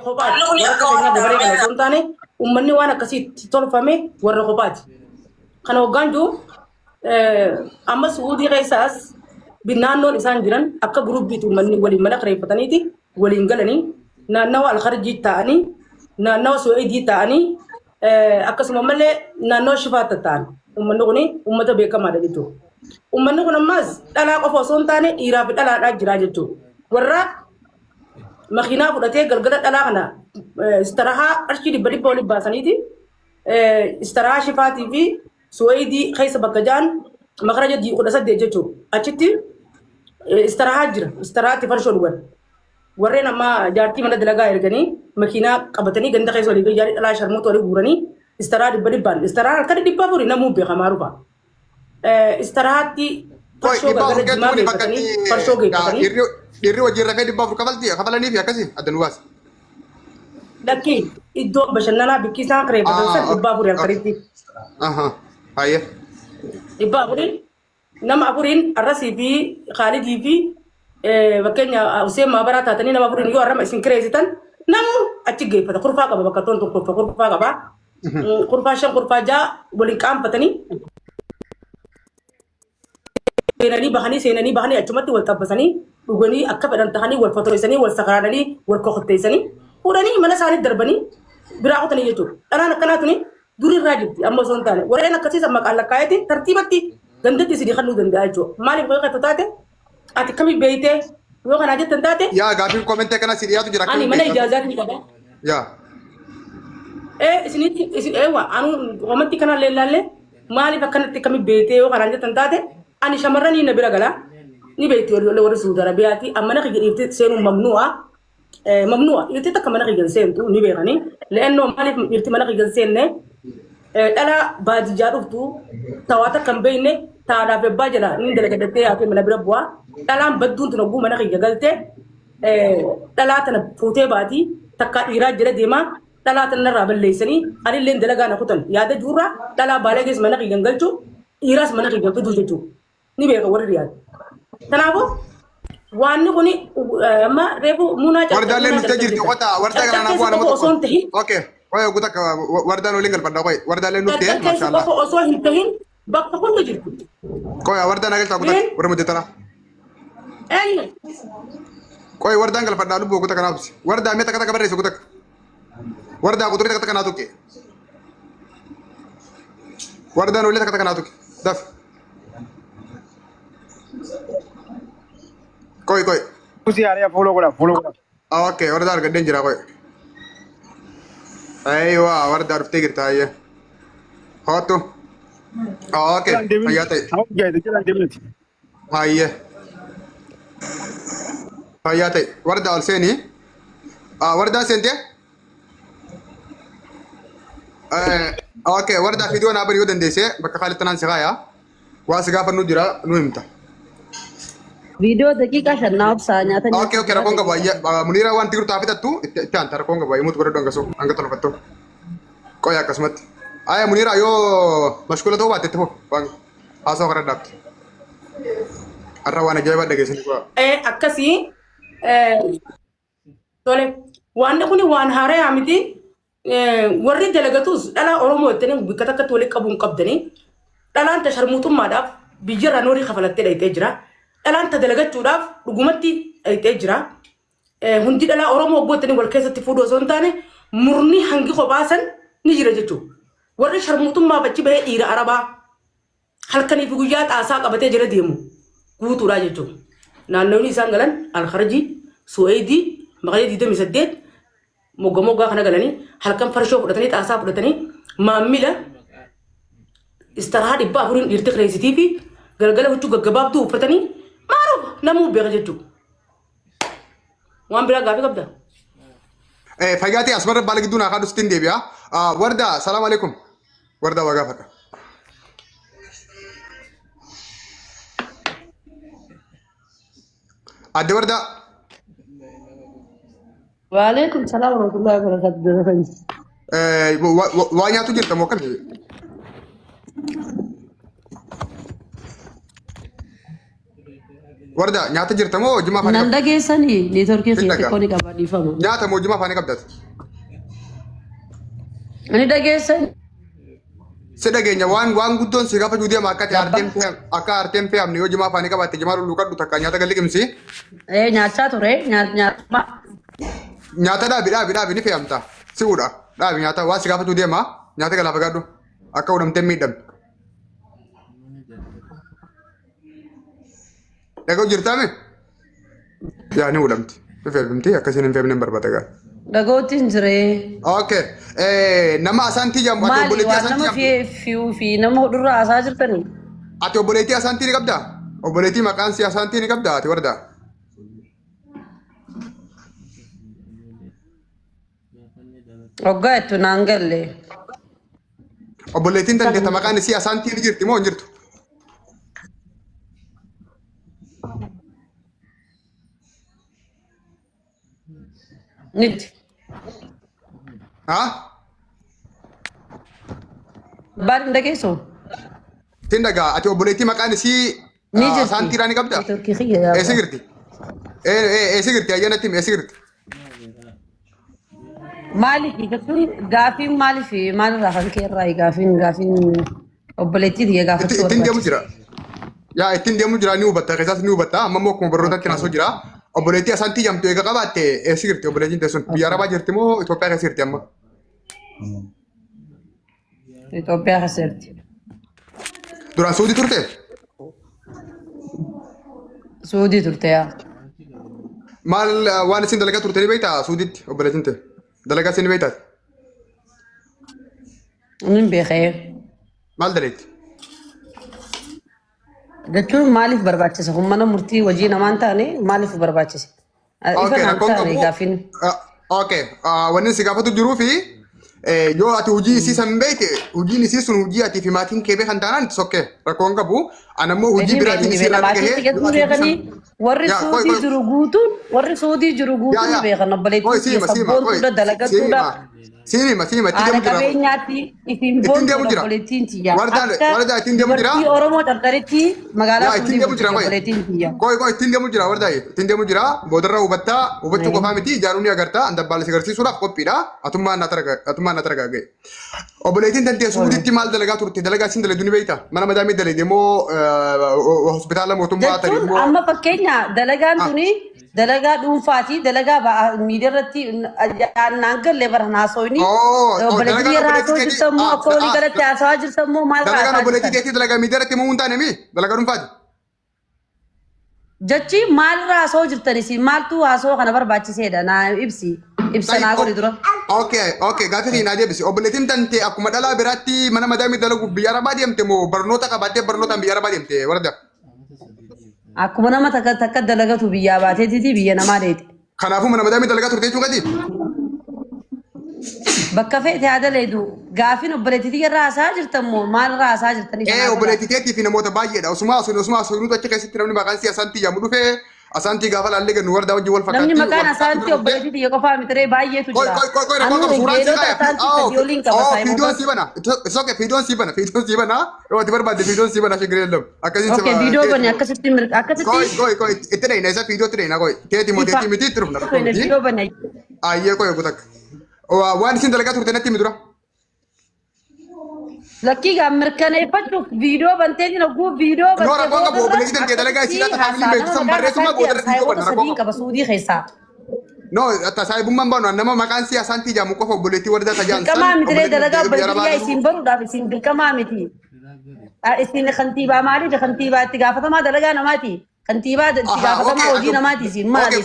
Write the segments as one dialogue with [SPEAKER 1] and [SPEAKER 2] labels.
[SPEAKER 1] Kophaati. Warra keenya dabaree kana osoo hin taane uummanni waan akkasii tolfame warra kophaati. Kana hoggaan jiru amma Suudii keessaas naannoon isaan jiran akka gurubbiitti uummanni waliin mana kireeffataniiti waliin galanii naannawa alkharjii ta'anii naannawa Suweedii ta'anii akkasuma malee naannawa Shifaat ta'an uummanni kun uummata beekamaadha jechuudha. Uummanni kun ammas dhalaa qofa osoo hin taane dhiiraa fi dhalaadhaa jira jechuudha. Warra makiinaa fudhatee galgala dhalaa kana istirahaa qarshii dhibba waliin baasaniiti istirahaa Shifaatii fi Suweedii keessa bakka ja'an makaraja 18 jechuudha. Achitti istirahaa jira. Istirahaatti farshoo dhugan. Warreen amma jaartii mana dalagaa erganii makiinaa qabatanii ganda keessa walii gayyaadhi dhalaa sharmuutu walii guuranii istirahaa dhibbaan. Istirahaa halkan dhibbaa furii namuu beekamaa rufa. Istirahaatti farshoo galgala jimaa beekatanii farshoo geeffatanii.
[SPEAKER 2] Dirri wajjin rafee dhibbaa fur kafalanii fi akkasii adda nu baase.
[SPEAKER 1] Lakkii iddoo bashannanaa bikki isaan kireeffatan san dhibbaa furii halkanitti.
[SPEAKER 2] Baay'ee.
[SPEAKER 1] Dhibbaa furii nama afuriin Arrasii fi Khaalidii fi fakkeenya Hussein Maabaraa taatanii nama afuriin yoo har'ama isin kireessitan namu achi geeffata. Kurfaa qaba bakka toon tokko kurfaa qaba. Kurfaa 5 kurfaa 6 waliin qaanfatanii. Seenanii bahanii achumatti wal tabbasanii dhuganii akka fedhan tahanii wal fotoreessanii wal sakaraadanii wal kokotteessanii fuudhanii mana isaanii darbanii biraa qotanii jechuudha. Dhalaan akkanaatuni durirraa jirti amma osoo hin taane warreen akkasiis maqaan lakkaa'eeti tartiibatti gandatti isin kannuu danda'a jechuudha. Maaliif qoqqatu taate ati kamii beeytee yoo kanaa jettan taate.
[SPEAKER 2] Yaa gaafiin koomentee kana si dhiyaatu jira.
[SPEAKER 1] Ani mana ijaazaatti qaba.
[SPEAKER 2] Yaa.
[SPEAKER 1] Isin anu koomentii kana leellaallee maaliif akkanatti kamii beeytee yoo kanaa jettan taate. Ani shamarranii na bira gala ni beekti warra Suudi Arabiyaati amma na kijirti seenuu mamnu'a irti takka mana kijan seentu ni beekani le'ennoo maaliif irti mana kijan seenne dhala baadiyyaa dhuftu tawaata kan beekne taadhaaf ebbaa jala ni dalagadatee yaa fi mana bira bu'aa dhalaan badduun tun oguu mana kija galte dhalaa tana fuutee baatii takka dhiiraa jala deemaa dhalaa tana narraa balleessanii anillee dalagaa na kutan yaada juurraa dhalaa baalee keessa mana kijan galchu dhiiraas mana kijan fiduu jechuudha. Ni beeka warri riyaad. Kanaafuu waan kuni amma reefu munaa
[SPEAKER 2] caalaa. Wardaalee nuti jirti qotaa wardaa kana naaf waan namatti osoo hin tahin. Okay. Waa'ee guutaa akka wardaan waliin galfadha qoy wardaalee nuti maashaallah.
[SPEAKER 1] Bakka osoo hin tahin bakka hunda jirti.
[SPEAKER 2] Qoy wardaan agaltaa guutaa warra muddatara. Qoy wardaan galfadha lubbuu guutaa kanaaf wardaa mee takka takka barreessa guutaa. Wardaa guutaa takka takka naa tukke. Wardaan waliin takka takka naa tukke. Daf. Koi.
[SPEAKER 3] Usi area follow kora.
[SPEAKER 2] Okay, warda argadden jira koi. Aywa, warda arfte girta ayya. Hoto. Okay, ayate. Ayya. Ayate. Warda alseni. Warda sente. Okay, warda video na bari yodan dese, bakka khalit tanan sigaya. Wasiga fannu jira nu himta.
[SPEAKER 4] Video dakika shannaaf saanyata.
[SPEAKER 2] Okay, rakkoon qabu ayya Muniira waan tigirtu hafitatu itti aanta rakkoon qabu ayyumuutu godhadhu hangasu hanga tolfattu. Qoya akkasumatti. Ayya Muniira yoo mashkuula ta'uu baatte itti fuf waan haasawaa kana dhaabte. Har'a waan ajaa'ibaa dhageessanii kuwa.
[SPEAKER 1] Akkasii tole waan kun waan haaraa miti warri dalagatus dhalaa Oromoo jettanii bakka takkatti walitti qabuun qabdanii dhalaan tasharmuutummaadhaaf biyyarra noorii kafalattee dhayitee jira. Dhalaan dalagachuudhaaf dhugumatti dhayitee jira. Hundi dhalaa Oromoo obbootanii wal keessatti fuudhu osoo hin taane murni hangi kophaasan ni jira jechuudha. Warri sharmuutummaa bachi bahee dhiira Arabaa halkanii fi guyyaa xaasaa qabatee jira deemu guutuudha jechuudha. Naannoonni isaan galan Alkharjii, Suweedii, Maqalee 28 moggaa kana galanii halkan farshoo fudhatanii xaasaa fudhatanii maammila istirahaa 400 dhiirti kireessitii fi galgala huccuu gaggabaabduu uffatanii maaruuf namuu beeka jechuudha. Waan biraa gaafii qabda.
[SPEAKER 2] Fayyaatee asmarra baala gidduu naa kaadhu sittiin deebi'a. Warda salaam alaikum. Warda waa gaafadha. Adde warda.
[SPEAKER 4] Waalaikum salaam warahmatullahi wabarakatuh.
[SPEAKER 2] Waa nyaatu jirta moo akkami? وردا نياتا جرتمو جما فاني
[SPEAKER 4] Nan dhageessanii neetworkii
[SPEAKER 2] Hin
[SPEAKER 4] keessatti
[SPEAKER 2] dhagaa.
[SPEAKER 4] qooni qabaadhiifama.
[SPEAKER 2] نياتا مو جما فاني قبدت
[SPEAKER 4] Ani dhageessan
[SPEAKER 2] سدغينيا وان غودون سيغا فجودي ما كاتي ارتم فهم نيو جما فاني قبات جما لو قدو تكا نياتا قلقمسي
[SPEAKER 4] nyaachaa ture nyaata.
[SPEAKER 2] نياتا دا بي ني فهمتا سيودا دا بي نياتا وا سيغا فجودي ما نياتا قلا فغادو اكا ودم تميدم دغو جرتامي يعني ولمت فهمتي اكاسين فهم نمبر بتاغا
[SPEAKER 4] Dhagootiin jiree.
[SPEAKER 2] اوكي نما اسانتي جام اتو
[SPEAKER 4] Maali
[SPEAKER 2] بوليتي
[SPEAKER 4] waan
[SPEAKER 2] اسانتي
[SPEAKER 4] nama
[SPEAKER 2] جام
[SPEAKER 4] fi nama hodhurraa haasaa jirtanii?
[SPEAKER 2] اتو بوليتي اسانتي ني قبدا او بوليتي مكان سي اسانتي ني قبدا اتي وردا
[SPEAKER 4] Hoggaa jettu naan galle.
[SPEAKER 2] او بوليتي تنتي مكان سي اسانتي ني جرتي مو جرتو
[SPEAKER 4] Niti.
[SPEAKER 2] ها
[SPEAKER 4] Baal hin dhageessu?
[SPEAKER 2] تندغا اتو بوليتي مكان سي
[SPEAKER 4] Ni jirti.
[SPEAKER 2] اسانتي راني قبدا
[SPEAKER 4] Neetworkii kiyya yaaba.
[SPEAKER 2] اي سيغرتي اي سيغرتي ايانتي اي سيغرتي
[SPEAKER 4] Maaliif jechuun gaafiin maaliif maalirraa kan kee irraa gaafiin obboleettii xiyya gaafachuu
[SPEAKER 2] تندي
[SPEAKER 4] barbaachisa.
[SPEAKER 2] مجرا يا تندي مجرا ني وبتا قيساس ني وبتا اما مو كون برودان تناسو جرا او بوليتي اسانتي جامتو ايغا قبات اي سيغرتي او بوليتي تسون بيارا با جرتي مو ايتوبيا سيغرتي اما
[SPEAKER 4] Itoophiyaa keessatti.
[SPEAKER 2] دوران سعودي تورتي
[SPEAKER 4] Suudii turte yaa.
[SPEAKER 2] مال وانا سين دلقات تورتي بيتا سعودي او بوليتي انت دلقات سين بيتا
[SPEAKER 4] Nin beekee.
[SPEAKER 2] مال دليت
[SPEAKER 4] Jechuun maaliif barbaachisa? Kun mana murtii hojii namaan taane maaliif barbaachisa? Ifa
[SPEAKER 2] اوكي
[SPEAKER 4] naan
[SPEAKER 2] ركون
[SPEAKER 4] taane
[SPEAKER 2] كبو
[SPEAKER 4] gaafiin.
[SPEAKER 2] اوكي وانا سيغافتو جروفي يو اتي وجي سي سمبيت وجي سي سن وجي اتي في ماتين كيبي خنتانان اوكي ركون كبو انا مو وجي براتي سي
[SPEAKER 4] Maatiin xiqqeetu beekanii warri
[SPEAKER 2] yaa,
[SPEAKER 4] suudii
[SPEAKER 2] koi.
[SPEAKER 4] jiru guutuun beekan obboleettii
[SPEAKER 2] سيما
[SPEAKER 4] sabboontuudha dalagatuudha.
[SPEAKER 2] سيما
[SPEAKER 4] Haala qabeenyaatti ittiin boontuudha obboleettiin tiyya.
[SPEAKER 2] warda ittiin deemu jira
[SPEAKER 4] dubartii Oromoo Tartaritti magaalaa
[SPEAKER 2] ittiin
[SPEAKER 4] Suudii
[SPEAKER 2] deemu jira
[SPEAKER 4] bulchiti obboleettiin tiyya.
[SPEAKER 2] ittiin deemu jira warda ittiin deemu jira boodarra hubachuu qofaa miti ijaaruun ni agarta andabbaale sigarsiisuudhaaf qophiidha atummaan na taragaagee obboleettiin tantee suuditti maal dalagaa turte dalagaa isin dalaydu ni beeyta mana madaamii dalayde moo hospitaala mootummaa tarii
[SPEAKER 4] Jechuun
[SPEAKER 2] moo
[SPEAKER 4] amma fakkeenya dalagaan tuni dalagaa dhuunfaati dalagaa miidiyaa irratti naan galle bara haasoyni obboleettii irra haasoo jirtan moo akka walii galatti haasawaa jirtan moo maal
[SPEAKER 2] dalagaan
[SPEAKER 4] haasaa
[SPEAKER 2] obboleettii
[SPEAKER 4] jirtan?
[SPEAKER 2] teetii dalagaa miidiyaa irratti moo hin taane mi dalagaa dhuunfaati
[SPEAKER 4] Jechi maalirra haasoo jirtanis maaltu haasoo kana barbaachiseedha naa ibsa naa godhi dura.
[SPEAKER 2] Okay, gaafa naa deebisi. Obboleettiin tante akkuma dhalaa biraatti mana madaamii dalagu biyya arabaa deemte moo barnoota qabaattee barnootaan biyya arabaa deemte warda.
[SPEAKER 4] Akkuma nama takka dalagatu biyyaa baateetiti biyya namaa deete.
[SPEAKER 2] Kanaafuu mana madaamii dalagaa turte jechuun gati.
[SPEAKER 4] Bakka feete haa daleedu gaafin obboleettii irra haasaa jirtan moo maalirra haasaa jirtanii?
[SPEAKER 2] Obboleettii teetii fi namoota baay'eedha. Osuma nuti achi keessatti namni maqaan si asantii yaamu dhufee asantii gaafa laallee gannu wardaa wajjin wal fakkaatti.
[SPEAKER 4] Namni maqaan asaantii obboleettii xiyya qofaa mitiree baay'eetu jira.
[SPEAKER 2] Fiidoon si bana. Soke fiidoon si bana. Yoo ati barbaadde fiidoon si bana shigiree lam. Akkasiin
[SPEAKER 4] Okay, viidiyoo bane akkasitti
[SPEAKER 2] itti dheeyina isa fiidoo itti dheeyina teetii moo teetii miti itti dhufna.
[SPEAKER 4] viidiyoo bane.
[SPEAKER 2] Ayyee guutak. Waan isin dalagaa turte natti himi dura.
[SPEAKER 4] Lakkii gaa mirkaneeffachuuf viidiyoo banteetiin oguu viidiyoo bantee
[SPEAKER 2] Noora qoonga obboleettii tantee dalagaa isii laata faamilii beektu san barreessuma boodarra viidiyoo banna
[SPEAKER 4] sadiin qaba suudii keessaa.
[SPEAKER 2] No, tasaayibummaan baanu nama maqaan siyaasaantii jaamu qofa obboleettii warda tajaan.
[SPEAKER 4] Dirqamaa mitiree dalagaa obboleettii isin baruudhaaf isin dirqamaa miti. Isin kantiibaa maaliidha? Kantiibaa itti gaafatamaa dalagaa namaati. Kantiibaa itti gaafatamaa hojii namaati isin maali?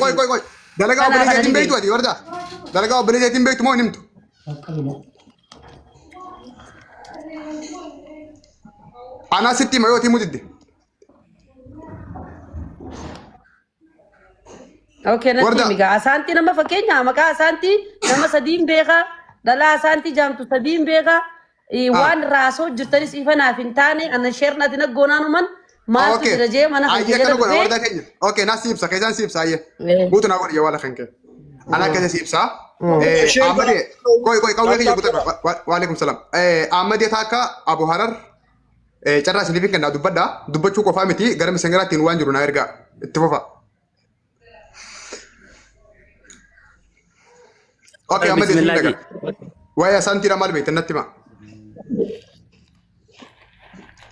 [SPEAKER 2] Dalagaa obboleettiin beektu ati warda. Dalagaa obboleettiin beektu moo himtu? Anaa sitti hima yoo ati mutidde.
[SPEAKER 4] Okay, natti miga. Asaantii nama fakkeenya maqaa asaantii nama sadiin beeka. Dhalaa asaantii jaamtu sadiin beeka. Waan raasoo jirtanis ifa naaf hin taane ana sheernati naggoonanuman maaltu jira jee mana kan
[SPEAKER 2] Ayyee kana godha warda keenya. Okay, naa siibsa keessaan siibsa ayyee. Guutu naa godha wala kan kee. Ana keessa siibsa. Amade qawwee kiyya guutaa waalaikum salaam. Amade taaka Abu Harar carraa isiniif kennaa dubbadhaa dubbachuu qofaa miti gara misangaraattiin waan jiru naa ergaa itti fufa. Oke, amma bismillah. Waya santi ramal bait natti ma.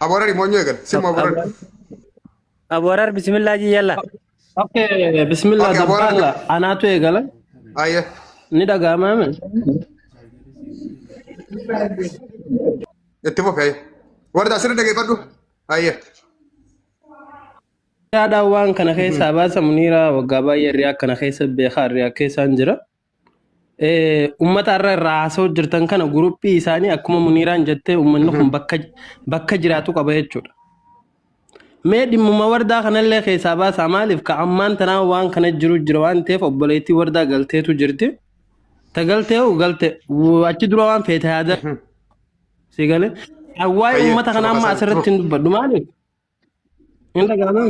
[SPEAKER 2] Aborar imonyo egal. Sim aborar.
[SPEAKER 5] Aborar bismillah ji yalla.
[SPEAKER 6] Oke, bismillah dabbala. Anatu egal.
[SPEAKER 2] Ayya.
[SPEAKER 6] Ni daga mame.
[SPEAKER 2] Itti fufa. Warda asirra dhaggeeffadhu. Ayya.
[SPEAKER 6] Yaada waan kana keessa baasa Muniira waggaa baay'ee riyaa kana keessa beekaa riyaa keessaan jira. Ummata irra raasoo jirtan kana guruppii isaanii akkuma Muniiraan jettee uummanni kun bakka jiraatu qaba jechuudha. Mee dhimmuma wardaa kanallee keessaa baasaa maaliif ka ammaan tanaa waan kana jira waan ta'eef obboleettii wardaa galteetu jirti. Ta galtee galte achi dura waan feete yaada. Si galee waa'ee ummata kana amma asirratti hin dubbadhu maaliif? Hin dhaga'amu.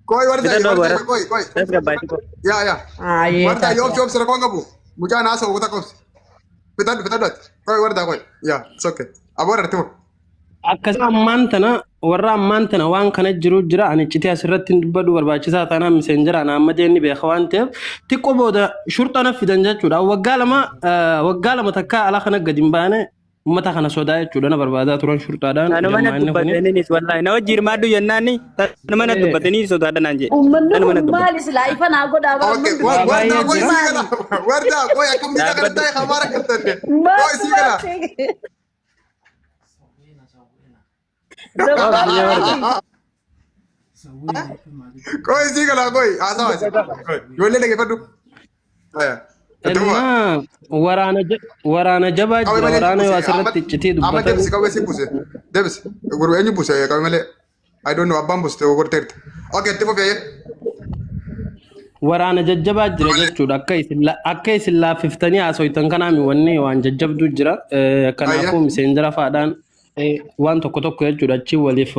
[SPEAKER 2] Koi warda
[SPEAKER 5] Kita dua barat.
[SPEAKER 2] koi.
[SPEAKER 5] Saya sudah baik kok.
[SPEAKER 2] Ya ya. Warda yob sira konga bu. Muja na so uta kos. Fitan dat. Koi warda koi. Ya, it's okay. Aborar tu.
[SPEAKER 6] Akkas ammaan tana warra ammaan tana waan kana jira ani citee asirratti dubbadhu barbaachisaa taanaan messenjera ana amma deemni beeka waan ta'eef xiqqoo booda shurxana fidan jechuudha waggaa lama takka ala kana gadi hin baane ummata kana sodaa jechuudha na barbaadaa turan shurxaadhaan
[SPEAKER 5] Anu mana dubbataninis wallahi na wajjir maaddu yennaani anu mana dubbatanii sodaadhaan anje.
[SPEAKER 4] Uummanni kun maal islaayifa naa godhaa
[SPEAKER 2] Okay, warda koi sigala. Warda koi akam dita karta hai hamara karta hai. Koi sigala. Koi sigala koi. Asa asa. Yo le lagi padu. Aya.
[SPEAKER 6] waraana jabaa jira waraana yoo asirratti iccitii
[SPEAKER 2] Amma
[SPEAKER 6] dubbatan
[SPEAKER 2] debisi kawwe si buse. Debisi. Guru enyu buse kawwe male. I don't know abban buste ogorteert. Okay, tipo fe.
[SPEAKER 6] waraana jajjabaa jira jechuudha akka isin laaffiftanii haasoytan kanaami wanni waan jajjabdu jira kanaafuu miseenjara faadhaan waan tokko jechuudha achi waliif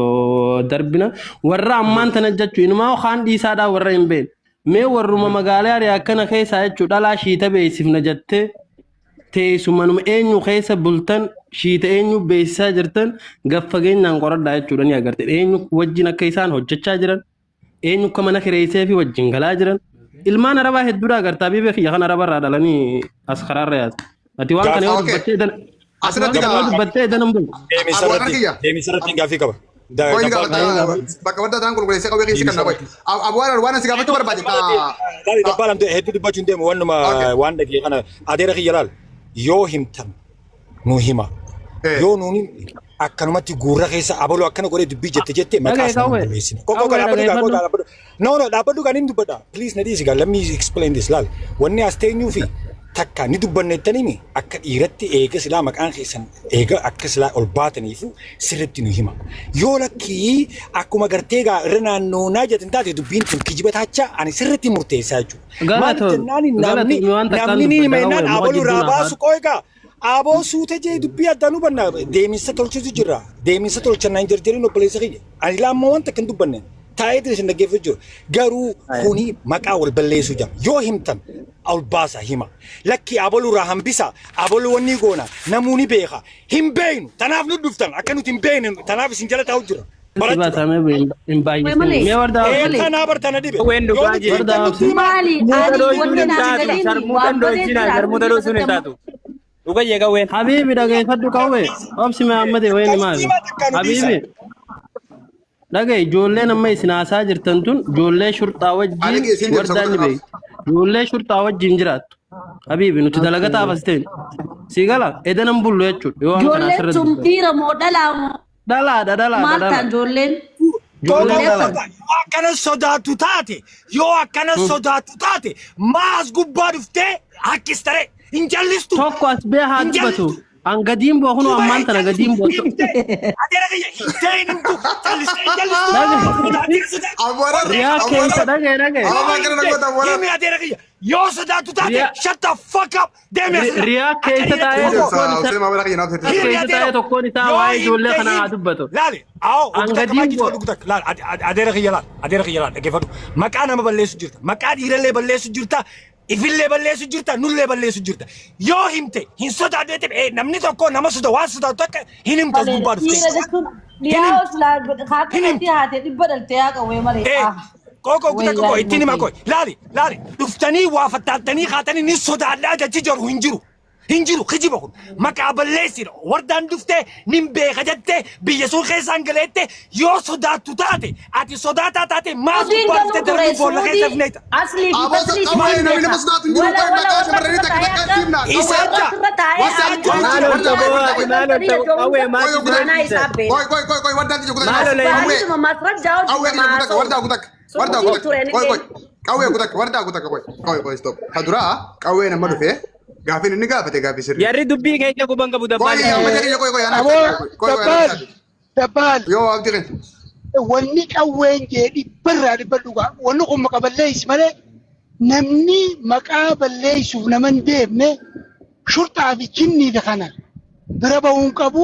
[SPEAKER 6] darbina warra ammaan tana jechuu inumaa kaan dhiisaadhaa warra hin beekne mee warruma magaalaa ari'aa akkana keessaa jechuudha dhalaa shiita beeksifna jettee teessumanuma eenyu keessa bultan shiita eenyu beeksisaa jirtan gaffageenyaan qoradhaa jechuudha ni agarte eenyu wajjin akka isaan hojjechaa jiran eenyu akka mana kireessee fi wajjin galaa jiran ilmaan arabaa hedduudha agartaa biibee kiyya kan arabarraa dhalanii as karaarra yaatu ati waan kana yoo dubbattee danan bulu
[SPEAKER 7] Deemisarratti gaafii qaba.
[SPEAKER 2] Koi ni bakka wadda tan kulkuleessa kawwe keessa kan koi. Abuara waan si gaafachuu barbaade ta.
[SPEAKER 7] Laali dabbalamte hedduu dubbachuun deemu wannuma waan dhagee kana adeera kiyya laal yoo himtan nu hima. Yoo nuuni akkanumatti guurra keessa abaluu akkana godhee dubbii jette maqaa isaa balleessine. Kokko dhaabbadhu. No, dhaabbadhu kan hin dubbadha. Please na dhiisi let me explain this laal. Wanni as teenyuu fi takka ni dubbannettanii akka dhiiratti eega silaa maqaan keessan eega akka silaa ol baataniifu sirriitti nu hima. Yoo lakkii akkuma gartee irra naannoonaa jettan taate dubbiin tun kijiba taachaa ani sirriitti murteessaa jechuudha. Maal jennaan namni ni himennaan abaluu irraa baasu qooygaa. Aboo suute jee dubbii addaan hubanna deemisa tolchutu jira. Deemisa tolchanna hin jarjarin obboleessa kiyya. Ani laammoo wanta kan dubbanne taa'ee isin dhaggeeffatu jiru. Garuu kuni maqaa wal balleessuu jira. Yoo himtan ol baasa hima. Lakki abaluu irraa hambisa. Abaluu wanni goona namuuni beeka. Hin beeynu. Tanaaf nu dhuftan akka nuti hin beeynu. Tanaaf isin jala taa'u jira. Kanaa bartana dhibe.
[SPEAKER 4] Maali wanni
[SPEAKER 5] Sarmuuta sun hin taatu. Dhuga jeeqa ween.
[SPEAKER 6] Habibi dhaggeeffadhu qawwe obsi Mahammad ween maali Habibi dhagee ijoolleen amma isin haasaa jirtan tun ijoollee shurxaa wajjin wardaan ni beeku ijoollee shurxaa wajjin jiraattu Habibi nuti dalagataa fasteen si gala edanan bullu jechuudha yoo waan kana
[SPEAKER 4] ijoolleen sun dhiira moo dhalaa moo
[SPEAKER 6] dhalaadha
[SPEAKER 4] maaltaan ijoolleen
[SPEAKER 7] akkana sodaatu taate maas gubbaa dhuftee hakkistare hin jallistu.
[SPEAKER 6] tokko as bee haa dubbatu an gadiin boo kunu ammaan tana gadiin boo
[SPEAKER 2] Abuara.
[SPEAKER 6] riyaa keessa dhagee.
[SPEAKER 7] Kimi adeera kiyya. يو صداتو تاتي shut the fuck up ديم يا سيدي
[SPEAKER 6] رياك كيف تايه
[SPEAKER 2] Usee ma balaa kiyyaa naaf
[SPEAKER 6] كيف تايه تكون تايه وايد ولا خنا دبته
[SPEAKER 7] لا لي أو
[SPEAKER 6] Angadi
[SPEAKER 7] ما جيت
[SPEAKER 6] bo.
[SPEAKER 7] فلوكتك لا أدير خيالات كيف مكان ما بلش جرتا مكان إيرلي بلش جرتا إفيلي بلش جرتا نولي بلش جرتا يو همتي هن صدا ديتم إيه نمني تكون نما صدا وان صدا تك هنم تزبط بارس إيه كوكو إتني ما كوي لا لي دفتني وافتتني خاتني نصدا لا تجر هنجرو خجي بقول مكا بلسير وردان دفته نمبي خجته بيسون خيسان غلته يو صدا تاتي اتي صدا تاتي ما سبارت تدري بولا خيسف نيتا
[SPEAKER 4] اصلي
[SPEAKER 2] Qaawwee namni nama sodaatu hin jiru. Qoy maqaa shamarranii takka himna. Qoy wardaan tijja kutakka. Qawwee kutakka wardaa kutakka qoy stop. Haduraa qawwee nama dhufee gaafin inni gaafate gaafii sirrii.
[SPEAKER 5] Yarri dubbii keenya guban qabu
[SPEAKER 2] Qoy
[SPEAKER 5] dabbaan.
[SPEAKER 2] amma jedhee qoy
[SPEAKER 3] Dabbaan
[SPEAKER 2] yoo abdii kan.
[SPEAKER 3] wanni qawween jedhi birraa dhibba dhugaa wanni kun maqaa balleessi malee namni maqaa balleessuuf nama hin deemne shurxaa fi jinniidha kana bira bahuun qabu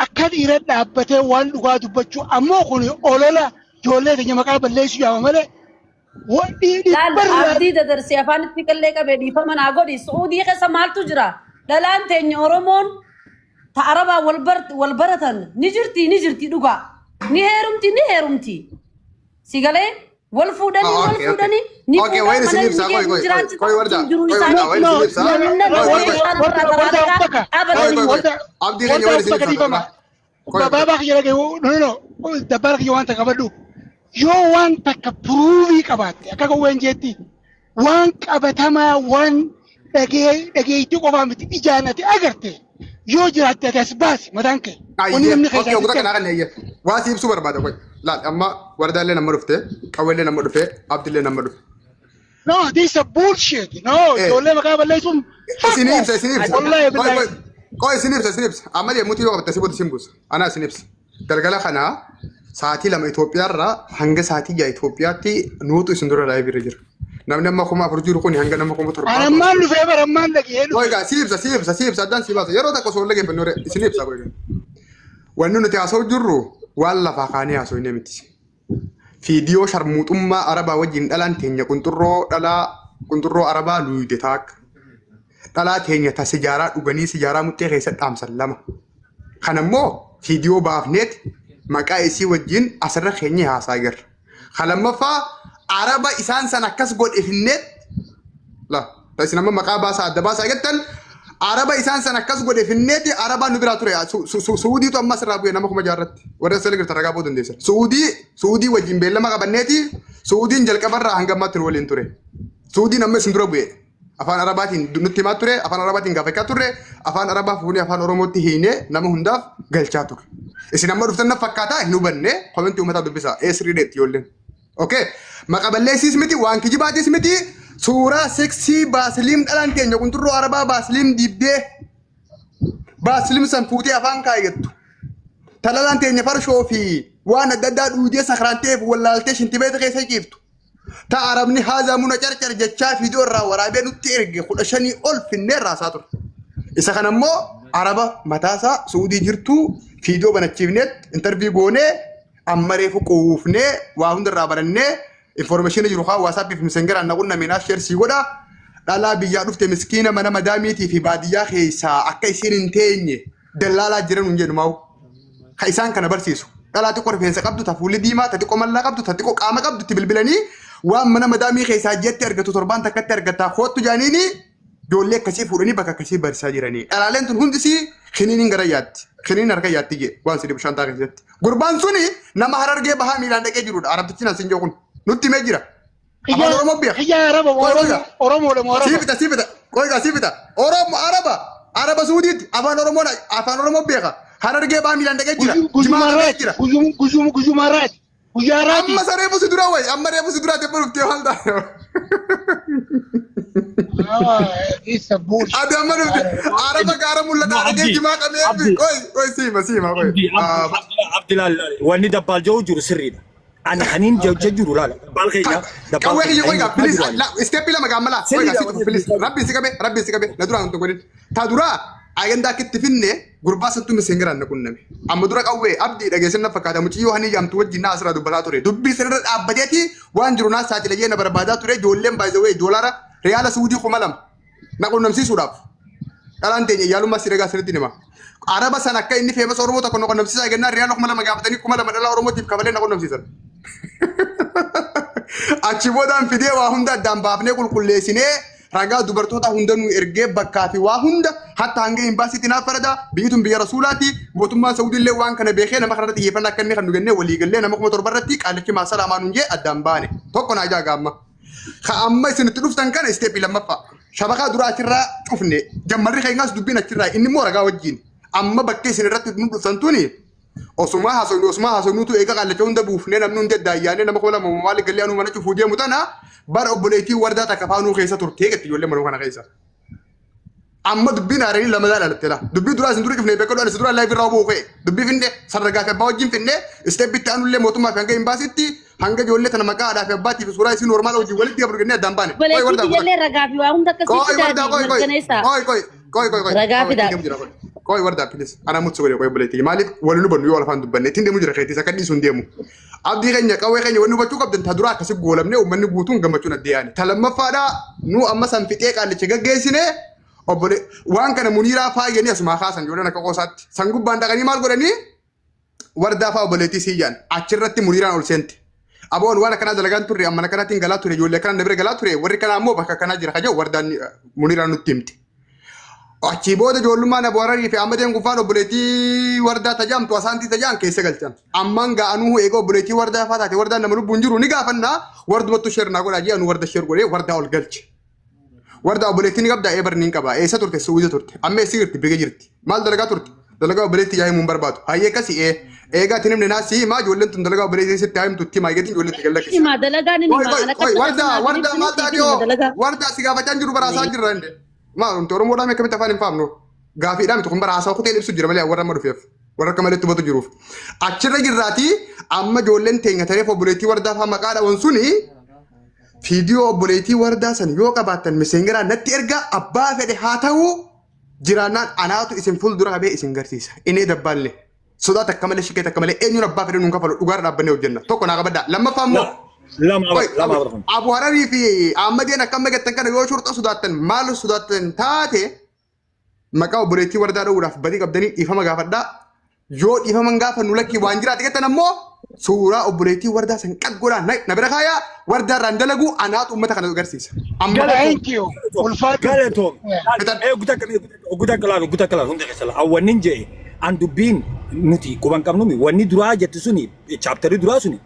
[SPEAKER 3] akka dhiira dhaabbatee waan dhugaa dubbachuu ammoo kun olola ijoollee keenya maqaa balleessuu yaama malee
[SPEAKER 4] laal abdii dadarsee afaanitti qallee qabee dhiifama naa godhi suudii keessa maaltu jira dhalaan teenya oromoon ta arabaa wal baratan ni jirti dhugaa ni heerumti sigalee wal fuudhanii ni
[SPEAKER 2] Okay, wait a second, qoy wardaa. Abdii keenya wayii sinibsa.
[SPEAKER 3] Baabaa kiyya dhagee no dabbara kiyya waan takka qabadhu yoo waan takka puruufii qabaatte akka qawween jeetti waan qabatamaa waan dhageetti qofaa miti ijaan ati agarte yoo jiraatte ati as baasi mataan kee.
[SPEAKER 2] Okay, kutaa kanaa kan eeyye. Waa si ibsuu barbaada qoy. Laal amma wardaallee nama dhufte, qawweellee nama dhufe, abdiillee nama dhufe.
[SPEAKER 3] No, this is a bullshit. No, ijoollee maqaa balleessuun.
[SPEAKER 2] Sinibsa. Qoy sinibsa. Amma deemuutii yoo qabatte sibuuti simbuusa. Anaa sinibsa. Galgala kanaa sa'aatii 2 Itoophiyaarraa hanga sa'aatii 6 Itoophiyaatti nuutu isin dura laayivii irra jira. Namni amma 4,000 jiru kun hanga nama 7,000.
[SPEAKER 3] Anammaan dhufee barammaan dhagee.
[SPEAKER 2] Qoy gaa siibsa addaan siibaasa. Yeroo takka osoo laggeen bannoo sinibsa qoy. Wanni nuti haasa'u jirru waan lafaa kaanii haasa'u inni miti. Fiidiyoo sharmuuxummaa arabaa wajjin dhalaan teenya qunxurroo arabaa luuyde taakka. Dhalaa teenya ta sijaaraa dhuganii sijaaraa muttee keessatti dhaamsan 2. Kanammoo fiidiyoo baafneet maqaa isii wajjin asirra keenya haasaa jirra. Lammaffaa araba isaan san akkas godhefinneet isin amma maqaa baasaa adda baasaa jettan araba isaan san akkas godhefinneeti arabaan nu biraa ture. Suudiitu amma asirraa bu'ee nama 6,000 warra sala girta ragaa booda dandeessan. Suudii wajjin beellama qabanneeti Suudiin jalqabarraa hanga ammaatti nu waliin ture. Suudiin amma isin dura bu'ee afaan arabaatiin nutti himaa ture, afaan arabaatiin gaafachaa turre, afaan arabaa fuunee afaan oromootti hiinee nama hundaaf galchaa ture. Isin amma dhuftan na fakkaataa hin hubanne komentii uummataa dubbisa. Eesriidheetti ijoolleen. Okay, maqaa balleessiis miti waan kijibaatis miti suuraa seksii baasiliim dhalaan keenya qunxurroo arabaa baasiliim dibdee baasiliim san fuutee afaan kaayettu. Talalaan teenya farshoo fi waan adda addaa dhuudee sakraanteef wallaaltee shintibeeta keessa ciiftu. Ta arabni haazaa muna carcar jechaa fiidiyoo irraa waraabee nutti erge 15 ol finnee raasaa ture. Isa kanammoo araba mataasaa Suudii jirtu fiidiyoo banachiifneet intervii goonee amma reefu quufnee waa hundarraa barannee information jiru haa WhatsApp fi Messenger an naqunna meenaa share si godha. Dhalaa biyyaa dhufte miskiina mana madaamiitii fi baadiyyaa keessaa akka isiin hin teenye dallaalaa jiran hin jedhu maa'u. Ka isaan kana barsiisu. Dhalaa xiqqoo rifeensa qabdu, ta fuulli diimaa, ta xiqqoo mallaa qabdu, ta xiqqoo qaama qabdu itti bilbilanii waan mana madaamii keessaa jetti argatu torban takkatti argataa kootu jaaniini ijoollee akkasii fuudhanii bakka akkasii barsiisaa jiranii. Dhalaaleen tun hundisii kiniiniin gara yaatti. Kiniiniin harka yaatti jee waan sidii bishaan taa'aa keessatti. Gurbaan suni nama Harargee bahaa miilaan dhaqee jirudha. Arabtichi nan sin kun nutti himee jira. Afaan Oromoo beeka.
[SPEAKER 3] Iyyaa araba Oromoodha moo araba.
[SPEAKER 2] Siifita. Qoygaa siifita. Oromoo araba Suudiitti afaan Oromoo beeka. Harargee bahaa miilaan dhaqee jira.
[SPEAKER 3] Guyyumarraati. Guyyaarraati.
[SPEAKER 2] Amma reefu si dura wayi. Amma reefu si dura teessoo dhuftee waan ta'a.
[SPEAKER 3] Isa bullshit.
[SPEAKER 2] Ati amma dhufte araba gaara mul'ata dhaqee jimaa qabee qoy siima qoy.
[SPEAKER 7] Abdilaal wanni dabbaal jiru sirriidha. أنا حنين جوججرو لا بالخيا
[SPEAKER 2] كوي يقول لك بليز لا استيبي لما قاملا بليز ربي سيكبي ندرا أنتم قولين تدرا أيندا كتفينه غربا سنتو مسنجر أنا كنا أما درا كوي أبدي رجعنا فكذا متيو هني جام توجه جنا أسرع دبلا توري دبي سر أبديتي وان جرونا ساتي لجينا بربادا توري جولم بايزوي دولارا ريال سعودي خمالم نقول نمسي سوراب كلام تاني يالو ما سيرجع سرتي نما Araba sana akka inni famous Oromoo tokko noqon namsisaa gannaa riyaa noqmala magaafatanii kuma lama dhalaa Oromootiif kabalee noqon namsiisan. Achi boodaan fidee waa hunda addaan baafnee qulqulleessinee ragaa dubartoota hunda nu ergee bakkaa fi waa hunda hatta hanga imbaasiitti naaf farada biyyi tun biyya rasuulaati mootummaan Saawudillee waan kana beekee nama kanarratti xiyyeeffannaa akka inni kan nu kennee walii gallee nama 17 irratti qaalichi maasalaamaa nuun jee addaan baane tokko naa jaa gaamma. Ka amma isinitti dhuftan kana isteeppii lammaffaa shabakaa duraa achirraa cufne jammarri keenyaas dubbiin achirraa inni immoo ragaa wajjin. Amma bakkee isin irratti nu dhuftan tuni osuma haasawnuutu eega qallacha hunda buufnee namni hundi daayyaanee nama kola maali gallee anu mana cufuu deemu tana bara obboleettii wardaa takka faanuu keessa turtee gatti ijoollee manuu kana keessa. Amma dubbiin haaranii lama dhaalatte la dubbii duraa isin durii dhufnee beekadhu isin duraa laayif irraa buufee dubbii finne sarragaa fi abbaa wajjin finne isteeppitti aanullee mootummaa fi hanga imbaasitti hanga ijoollee tana maqaa aadaa fi abbaatii fi suuraa isin normaala wajjin walitti gabru kennee addaan baane. Koi warda please ana mutsu gole koi buleti malik wala nu banu yo alfan dubbanne tinde mu jira khayti sakadi sun demu abdi khanya kawai khanya wonu baccu qabdan tadura kasi golamne ummanni guutun gammachu na deyani talamma fada nu amma san fite qalle gaggeesine obole waan kana munira faayeni asma khasan jodana ka qosatti sangubban daqani mal godani warda fa obuleti siyan achirratti munira ol sente abon wala kana dalagan turre amma kana tingala turre jolle kana nabre gala turre warri kana ammo bakka kana jira khaja wardan munira nu timti achi booda ijoollummaan aboorarii fi ammadeen gufaan obboleettii wardaa tajaamtu asaantii tajaan keessa galchan ammaan ga'anuu eega obboleettii wardaa faa taate wardaan nama lubbuun jiru ni gaafannaa wardumattu shernaa godhaa jee anu warda sher godhee wardaa ol galche wardaa obboleettii ni qabdaa eebar ni qaba eessa turte suuja turte amma eessi jirti bege jirti maal dalagaa turte dalagaa obboleettii yaa himuun barbaadu hayyee kasi eegaa tinim ne naasi maa ijoolleen tun dalagaa obboleettii sitti haa himtu itti maa eegatiin ijoollee itti gallakisa.
[SPEAKER 4] Ima dalagaa ni
[SPEAKER 2] wardaa maal taatee wardaa si gaafachaan jiru baraasaa jirra inde. Ma untuk orang muda mereka minta faham no. Gafi dah itu kembar asal aku tidak bisa jual malah orang malu fiaf. Orang kemarin tu betul juruf. Akhirnya girati amma jolen tengah tadi favoriti warda faham makada wansuni video favoriti warda san yo kabatan mesengera nanti erga abba fede hatau jiranan anak tu isim full dura kabe isim garsis. Ini dabalnya. Sudah tak kemana sih kita kemana ini abba fede nungka falu ugar abba neujenna. Toko nak abada. Lama faham no. lama Abu Harawi fi Ahmadiyana kam megattan kana yo shurta sudatan malu sudatan taate maka obboleettii wardaa dhowuudhaaf badii qabdanii dhiifama gaafadhaa yoo dhiifama gaafa nu lakki waan jiraate jettan ammoo suuraa obboleettii wardaa san qad godhaa na bira kaayaa wardaa irraan dalagu anaatu uummata kana agarsiisa.
[SPEAKER 7] Guta kala hunda kesala awwanin jee an dubbiin nuti quban qabnumi wanni duraa jetti suni chaaptarii duraa suni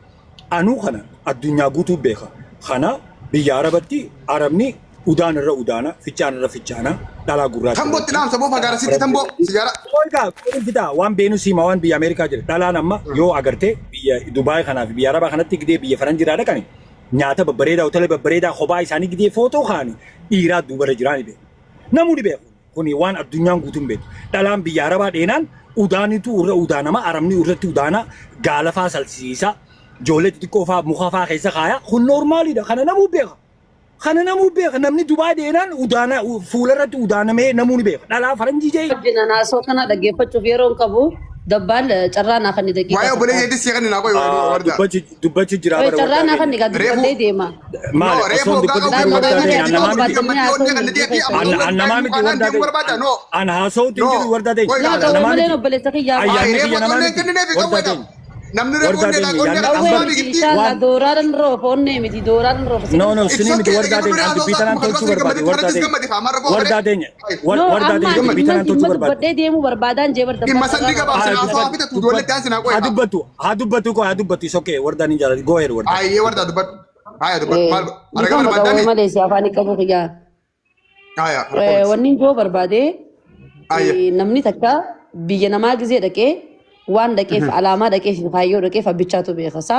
[SPEAKER 7] anu kana addunyaa guutuu beeka kana biyya arabatti arabni udaan irra udaana fichaan irra fichaana dhalaa gurraacha
[SPEAKER 2] tambotti naamsa boo fagaara sitti tamboo sigara
[SPEAKER 7] oiga fida waan beenu sima waan biyya Ameerikaa jira dhalaan amma yoo agarte biyya Dubaay kana fi biyya Arabaa kanatti gidee biyya Faranjiraa dhaqani nyaata babbareedaa hoteela babbareedaa kophaa isaanii gidee footoo kaani dhiiraa dubara jiraani beeku namni beeku kuni waan addunyaan guutuun beeku dhalaan biyya Arabaa dheenaan udaanitu irra udaanama arabni irratti udaana gaalafaa salsiisa جولت تكوفا مخافا خيسا خايا خن نورمالي ده خنا نمو بيغا خنا نمو بيغا نمني دبي دينان ودانا فولرت ودانا مي نموني بيغا لا فرنجي جاي
[SPEAKER 4] جنا ناسو كنا دغه فچوفيرون كبو دبال چرانا خني دغه
[SPEAKER 2] وايو بولي يدي سيغني نا كوي وردا
[SPEAKER 7] دبچ جرا بر
[SPEAKER 4] چرانا خني غد دي ديما
[SPEAKER 7] ما ريفو انا هاسو تنجي وردا دي
[SPEAKER 4] انا بلي تخيا
[SPEAKER 2] namni reekoon deemaa qonna asfaabii gitti
[SPEAKER 4] waan dooraadhaan roofoonne miti dooraadhaan roofne
[SPEAKER 7] no sini miti wardaadeen an dubbitanaan tolchuu barbaade wardaadeen dubbitanaan tolchuu barbaade
[SPEAKER 4] badee deemuu barbaadaan jee barbaadaan
[SPEAKER 2] dhimma sandii gabaabsine asfaabii tatu ijoollee taasisa naa qoy
[SPEAKER 7] haa dubbatu is okay wardaan hin jaalatu go ahead wardaa
[SPEAKER 2] ayyee wardaa dubbatu maal argaa barbaadani
[SPEAKER 4] malee si afaan qabu xiyaa wanni joo barbaade namni takka biyya namaa gizee dhaqee waan dhaqeef alaamaa dhaqeef kaayyoo dhaqeef abbichaatu beekasa.